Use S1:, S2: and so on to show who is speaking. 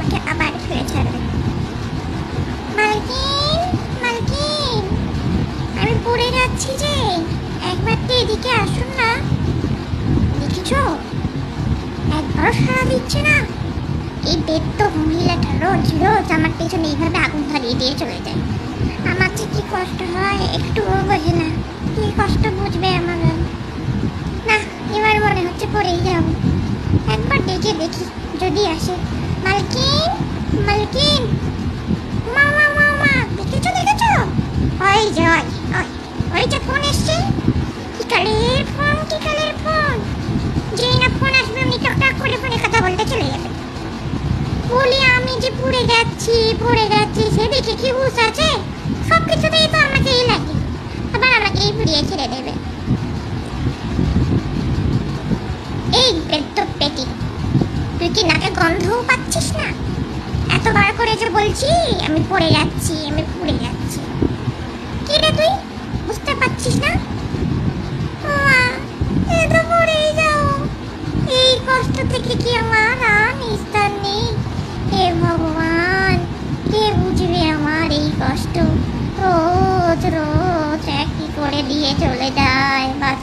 S1: আমাকে আবার ফেলে ছাড়বে। মালকিন, মালকিন, আমি পড়ে যাচ্ছি যে, একবার তো এদিকে আসুন না। দেখেছো, একবারও সাড়া দিচ্ছে না। এই বেত্ত মহিলাটা রোজ রোজ আমার পেছনে এইভাবে আগুন ধরিয়ে দিয়ে চলে যায়। আমার যে কি কষ্ট হয় একটুও বোঝে না। কি কষ্ট বুঝবে আমার? না, এবার মনে হচ্ছে পড়েই যাব। একবার ডেকে দেখি যদি আসে। মালকিন, মালকিন, মা মা মা মা, দেখেছো দেখেছো? ওই যে ওই ওই ওই যে ফোন এসছে। কি কালের ফোন, কি কালের ফোন! যেই না ফোন আসবে অমনি টকটক করে ফোনে কথা বলতে চলে যাবে। বলি আমি যে পড়ে যাচ্ছি পড়ে যাচ্ছি, সেদিকে কি হুঁশ আছে? সব কিছুতেই তো আমাকেই লাগে, আবার আমাকেই পুড়িয়ে ছেড়ে দেবে। এই বেদ্য পেটি, তুই কি নাকে গন্ধও পাচ্ছিস না? এতবার করে যে বলছি আমি পড়ে যাচ্ছি, আমি পুড়ে যাচ্ছি। কি রে তুই, বুঝতে পারছিস না? মা, এ তো পড়েই যাও। এই কষ্ট থেকে কি আমার আর নিস্তার নেই? হে ভগবান, কে বুঝবে আমার এই কষ্ট? রোজ রোজ একই করে দিয়ে চলে যায়, বাচ্চা